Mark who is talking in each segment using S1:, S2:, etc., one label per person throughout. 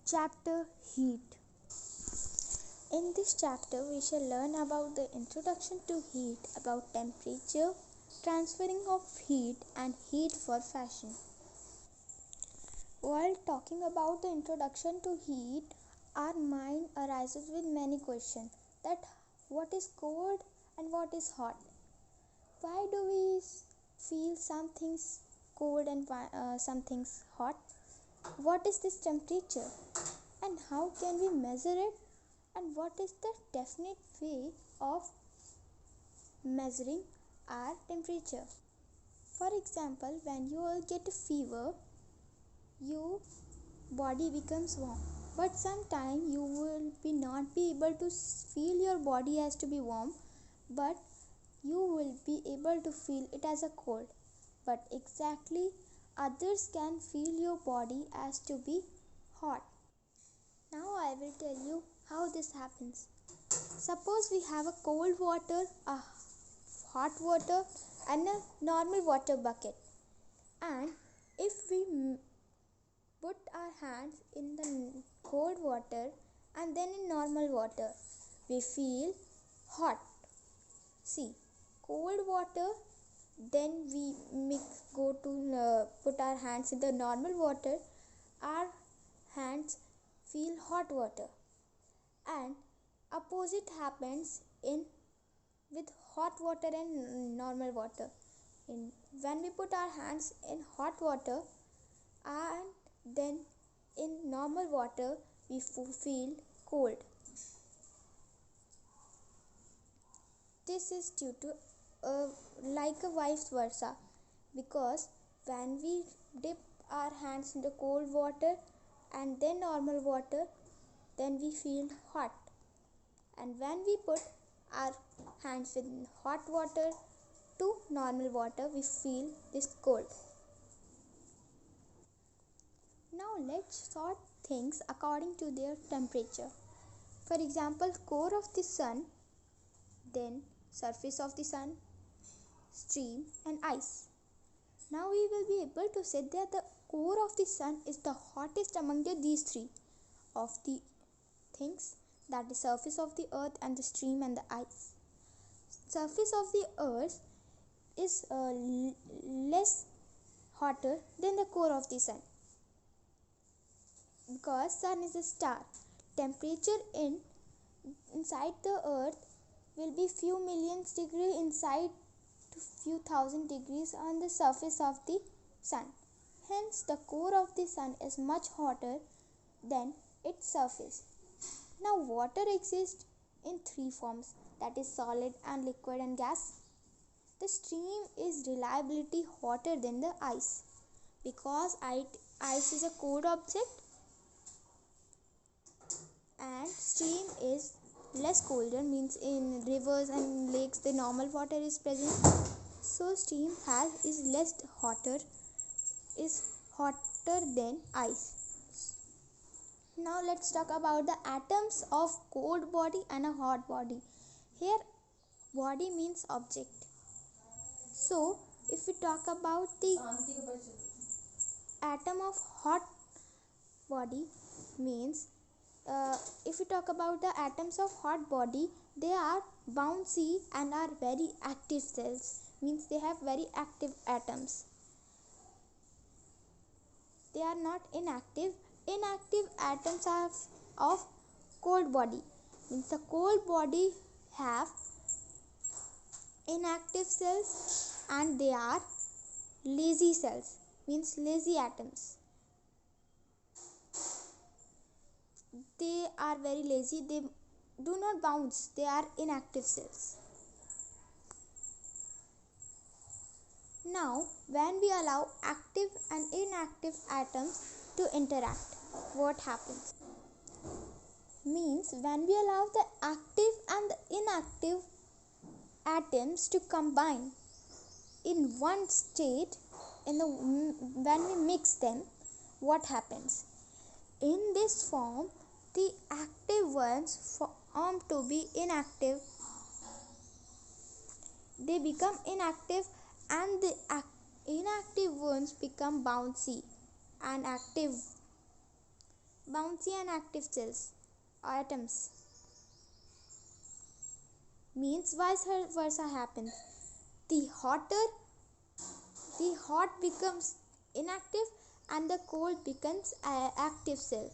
S1: Chapter Heat. In this chapter, we shall learn about the introduction to heat, about temperature, transferring of heat, and heat for fashion. While talking about the introduction to heat, our mind arises with many questions that what is cold and what is hot? Why do we feel some things cold and some things hot? What is this temperature? And how can we measure it? And what is the definite way of measuring our temperature? For example, when you all get a fever, your body becomes warm, but sometime you will not be able to feel your body has to be warm, but you will be able to feel it as a cold. But exactly others can feel your body as to be hot. Now I will tell you how this happens. Suppose we have a cold water, a hot water, and a normal water bucket. And if we put our hands in the cold water and then in normal water, we feel hot. See, cold water, then we go to put our hands in the normal water, our hands feel hot water. And opposite happens in with hot water and normal water. When we put our hands in hot water and then in normal water, we feel cold. This is due to like a vice versa, because when we dip our hands in the cold water and then normal water, then we feel hot. And when we put our hands in hot water to normal water, we feel this cold. Now let's sort things according to their temperature. For example, core of the sun, then surface of the sun, stream, and ice. Now we will be able to say that the core of the sun is the hottest among these three of the things, that the surface of the earth and the stream and the ice. Surface of the earth is less hotter than the core of the sun, because sun is a star. Temperature inside the earth will be few millions degree inside to few thousand degrees on the surface of the sun. Hence the core of the sun is much hotter than its surface. Now water exists in three forms, that is solid and liquid and gas. The stream is reliably hotter than the ice, because ice is a cold object and stream is less colder, means in rivers and lakes the normal water is present, so stream is hotter than ice. Now let's talk about the atoms of cold body and a hot body. Here body means object, so if we talk about the atom of hot body, means if we talk about the atoms of hot body, they are bouncy and are very active cells, means they have very active atoms. They are not inactive. Inactive atoms are of cold body, means the cold body have inactive cells and they are lazy cells, means lazy atoms. They are very lazy, they do not bounce, they are inactive cells. Now when we allow active and inactive atoms to interact, what happens? Means when we allow the active and the inactive atoms to combine in one state, when we mix them, what happens? In this form, the active ones form to be inactive. They become inactive and the inactive ones become bouncy and active. bouncy and active cells, atoms. Means vice versa happens. The hotter, the hot becomes inactive and the cold becomes active cell.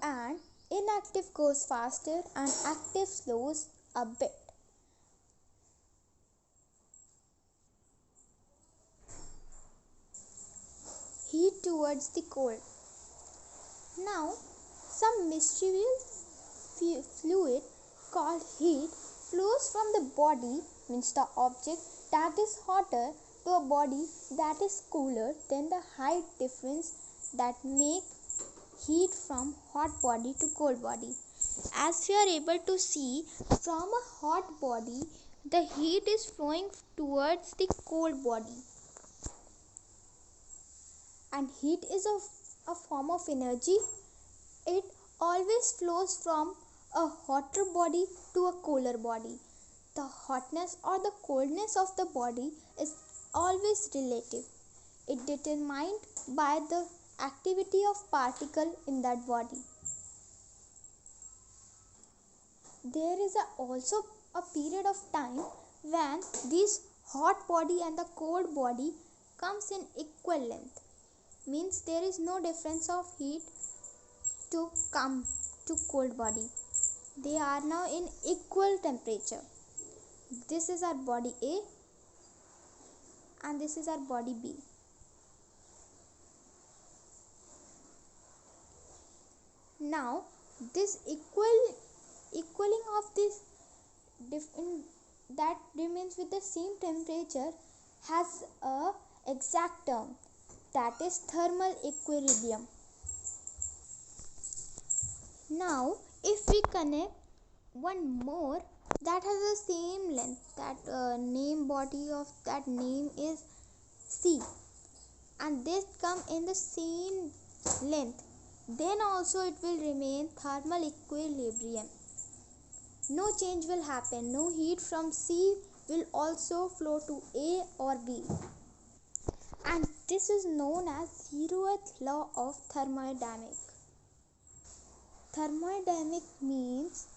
S1: And inactive goes faster and active slows a bit. Heat towards the cold. Now, some mischievous fluid called heat flows from the body, means the object that is hotter, to a body that is cooler. Then the height difference that make heat from hot body to cold body. As we are able to see, from a hot body the heat is flowing towards the cold body, and heat is a form of energy. It always flows from a hotter body to a cooler body. The hotness or the coldness of the body is always relative. It determined by the activity of particle in that body. There is also a period of time when this hot body and the cold body comes in equal length. Means there is no difference of heat to come to cold body. They are now in equal temperature. This is our body A and this is our body B. Now this equaling of this that remains with the same temperature has a exact term, that is thermal equilibrium. Now if we connect one more that has the same length, that name body of that name is C, and this come in the same length, then also it will remain thermal equilibrium. No change will happen. No heat from C will also flow to A or B. And this is known as zeroth law of thermodynamics. Thermodynamic means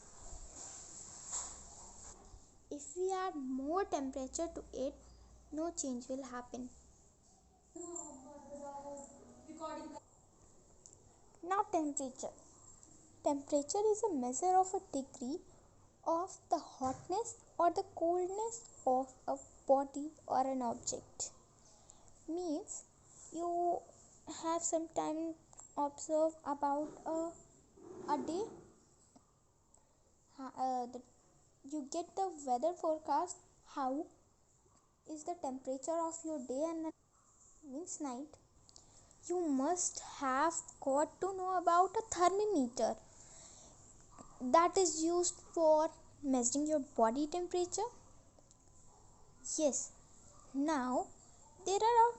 S1: if we add more temperature to it, no change will happen. Now temperature. Temperature is a measure of a degree of the hotness or the coldness of a body or an object. Means you have some time observe about a day, you get the weather forecast, how is the temperature of your day and means night. You must have got to know about a thermometer that is used for measuring your body temperature. Yes, now there are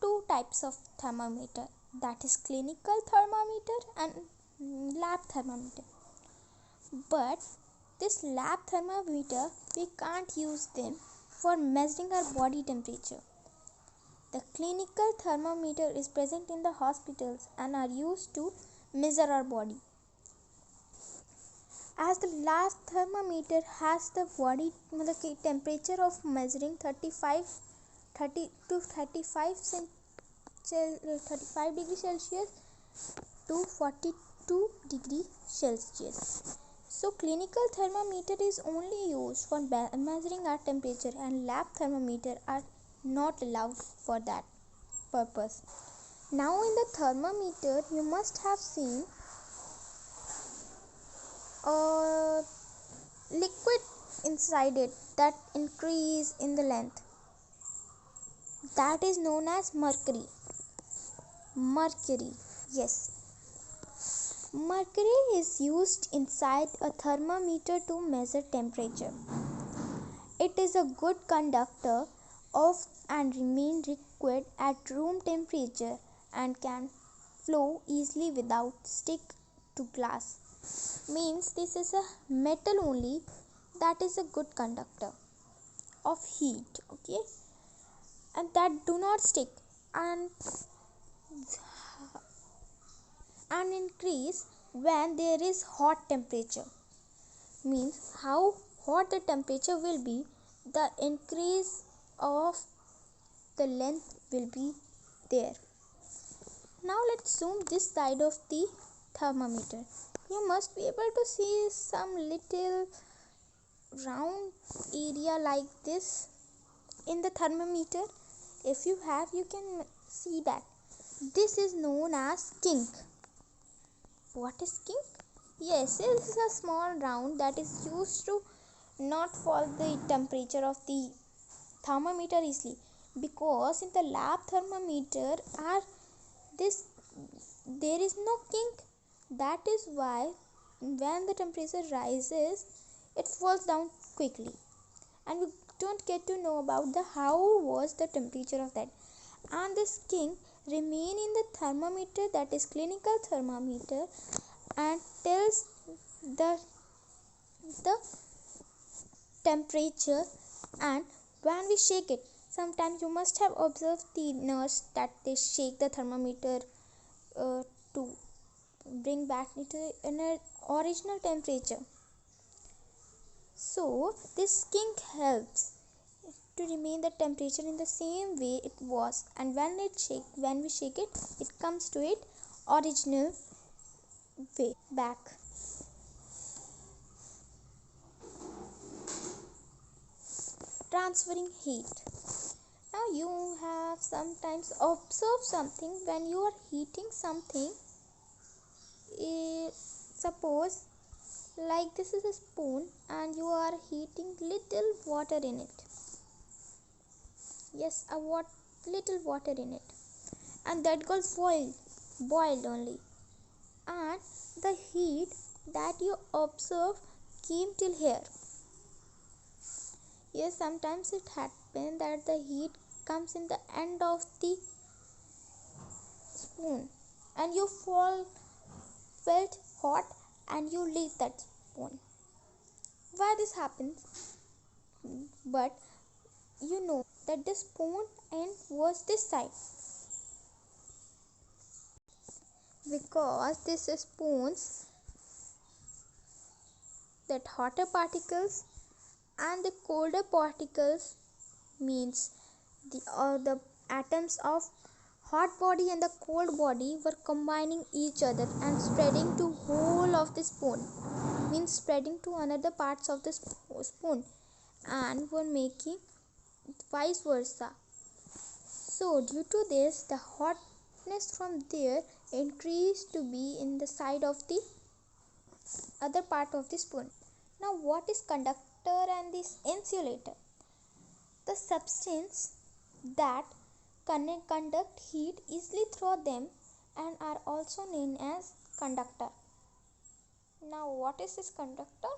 S1: two types of thermometer, that is clinical thermometer and lab thermometer. But this lab thermometer, we can't use them for measuring our body temperature. The clinical thermometer is present in the hospitals and are used to measure our body. As the lab thermometer has the body temperature of measuring 30 to 35 degrees Celsius to 42 degrees Celsius. So clinical thermometer is only used for measuring our temperature, and lab thermometer are not allowed for that purpose. Now in the thermometer you must have seen a liquid inside it that increase in the length, that is known as mercury. Yes, mercury is used inside a thermometer to measure temperature. It is a good conductor of and remain liquid at room temperature and can flow easily without stick to glass. Means this is a metal only that is a good conductor of heat, and that do not stick, and and increase when there is hot temperature. Means how hot the temperature will be, the increase of the length will be there. Now let's zoom this side of the thermometer. You must be able to see some little round area like this in the thermometer. If you have, you can see that. This is known as kink. What is kink? Yes, this is a small round that is used to not fall the temperature of the thermometer easily, because in the lab thermometer are this there is no kink. That is why when the temperature rises, it falls down quickly, and we don't get to know about the how was the temperature of that. And this kink remain in the thermometer, that is clinical thermometer, and tells the temperature. And when we shake it, sometimes you must have observed the nurse that they shake the thermometer to bring back into an original temperature. So this kink helps to remain the temperature in the same way it was, and when we shake it, it comes to its original way back. Transferring heat. Now you have sometimes observed something when you are heating something. Suppose like this is a spoon and you are heating little water in it. Yes, little water in it, and that got boiled only, and the heat that you observe came till here. Yes, sometimes it happens that the heat comes in the end of the spoon, and you felt hot and you leave that spoon. Why this happens? But you know that the spoon end was this side, because this spoons, that hotter particles and the colder particles, means the atoms of hot body and the cold body were combining each other and spreading to whole of the spoon, means spreading to another parts of the spoon, and were making vice versa. So due to this, the hotness from there increased to be in the side of the other part of the spoon. Now what is conductor and this insulator? The substance that conduct heat easily through them and are also known as conductor. Now what is this conductor?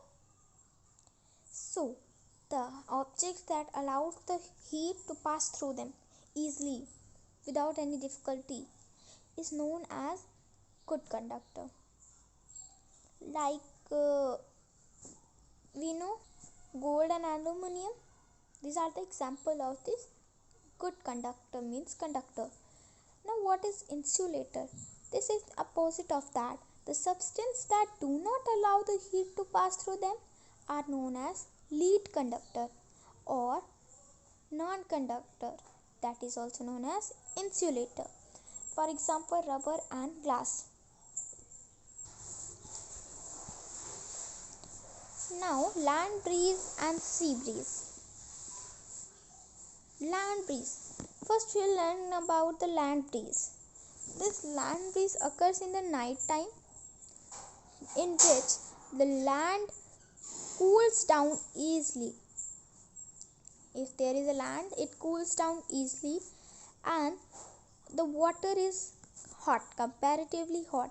S1: So the objects that allow the heat to pass through them easily without any difficulty is known as good conductor. Like we know gold and aluminum, these are the example of this good conductor, means conductor. Now what is insulator? This is opposite of that. The substance that do not allow the heat to pass through them are known as lead conductor or non-conductor, that is also known as insulator. For example, rubber and glass. Now land breeze and sea breeze. Land breeze. First we'll learn about the land breeze. This land breeze occurs in the night time, in which the land cools down easily. If there is a land, it cools down easily, and the water is hot, comparatively hot,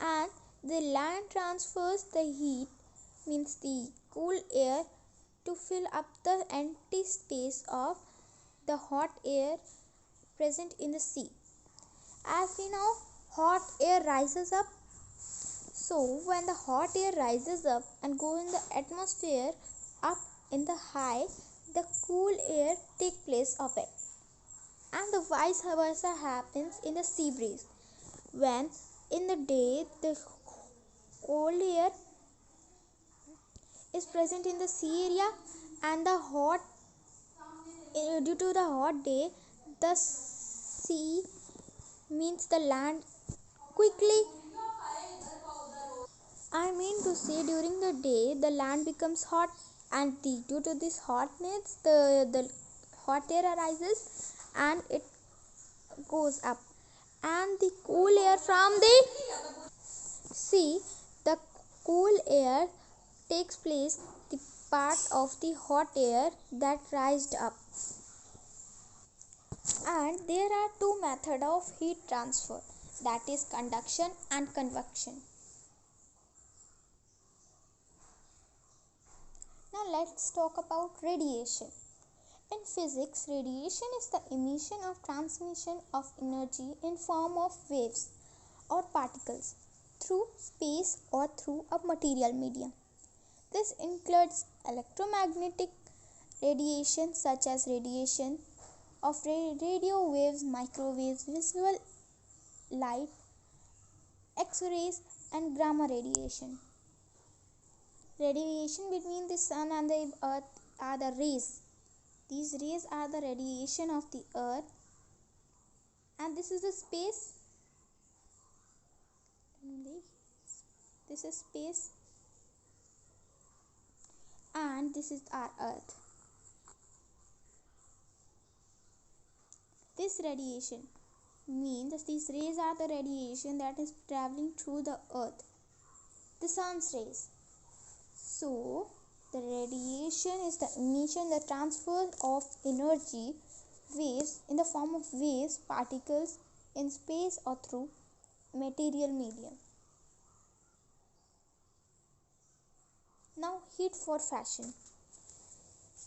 S1: and the land transfers the heat, means the cool air, to fill up the empty space of the hot air present in the sea. As we know, hot air rises up. So when the hot air rises up and goes in the atmosphere up in the high, the cool air take place of it. And the vice versa happens in the sea breeze. When In the day, the cold air is present in the sea area, and the hot due to the hot day, the sea means the land quickly. I mean to say, during the day the land becomes hot, and due to this hotness, the hot air arises and it goes up, and the cool air from the sea, the cool air takes place the part of the hot air that rised up. And there are two methods of heat transfer, that is conduction and convection. Now let's talk about radiation. In physics, radiation is the emission or transmission of energy in form of waves or particles through space or through a material medium. This includes electromagnetic radiation such as radiation of radio waves, microwaves, visible light, X-rays, and gamma radiation. Radiation between the sun and the earth are the rays. These rays are the radiation of the earth, and this is the space. This is space, and this is our earth. This radiation means that these rays are the radiation that is traveling through the earth, the sun's rays. So the radiation is the emission, the transfer of energy, waves in the form of waves, particles in space or through material medium. Now heat for fashion.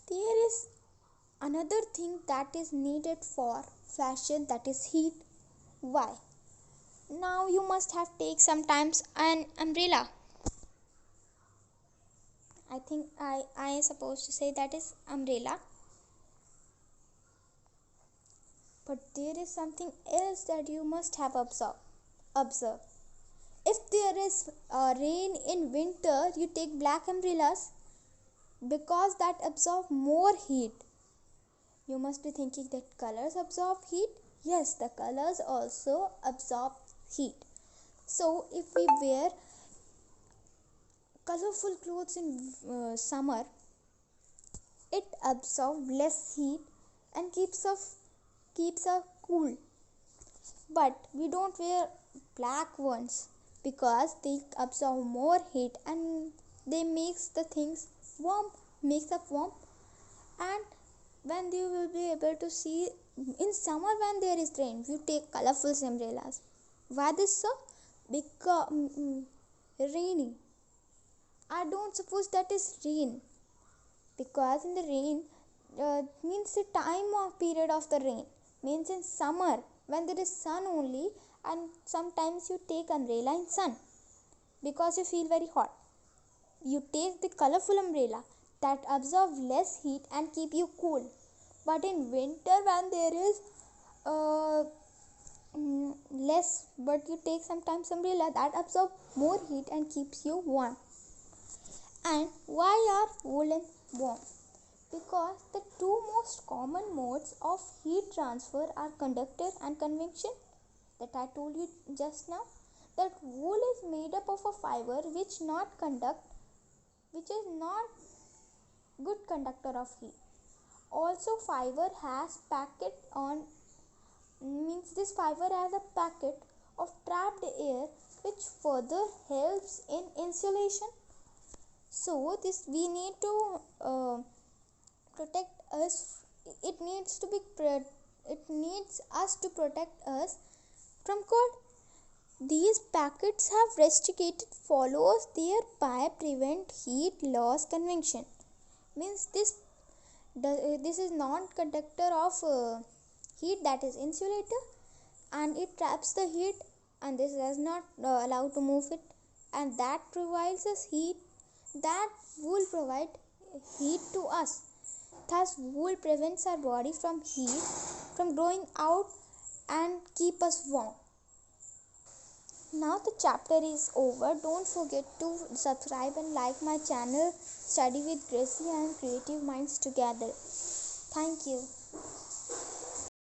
S1: There is another thing that is needed for fashion, that is heat. Why? Now you must have take sometimes an umbrella. I think I am supposed to say that is umbrella. But there is something else that you must have observed. If there is rain in winter, you take black umbrellas because that absorb more heat. You must be thinking that colors absorb heat. Yes, the colors also absorb heat. So if we wear colorful clothes in summer, it absorbs less heat and keeps us cool. But we don't wear black ones because they absorb more heat and they makes the things warm, and when you will be able to see in summer when there is rain, you take colorful umbrellas. Why this so? Because raining. I don't suppose that is rain, because in the rain means the time of period of the rain means in summer when there is sun only, and sometimes you take umbrella in sun because you feel very hot. You take the colorful umbrella that absorb less heat and keep you cool. But in winter when there is less, but you take sometimes umbrella that absorb more heat and keeps you warm. And why are woolen warm? Because the two most common modes of heat transfer are conductor and convection, that I told you just now. That wool is made up of a fiber which is not good conductor of heat. Also fiber has packet on, means this fiber has a packet of trapped air which further helps in insulation. So this we need to protect us. It needs us to protect us from cold. These packets have restricted follows, thereby prevent heat loss. Convection means this is non-conductor of heat, that is insulator, and it traps the heat, and this does not allow to move it, and that provides us heat. That wool provide heat to us. Thus wool prevents our body from heat from growing out and keep us warm. Now the chapter is over. Don't forget to subscribe and like my channel Study with Gracie and Creative Minds Together. Thank you.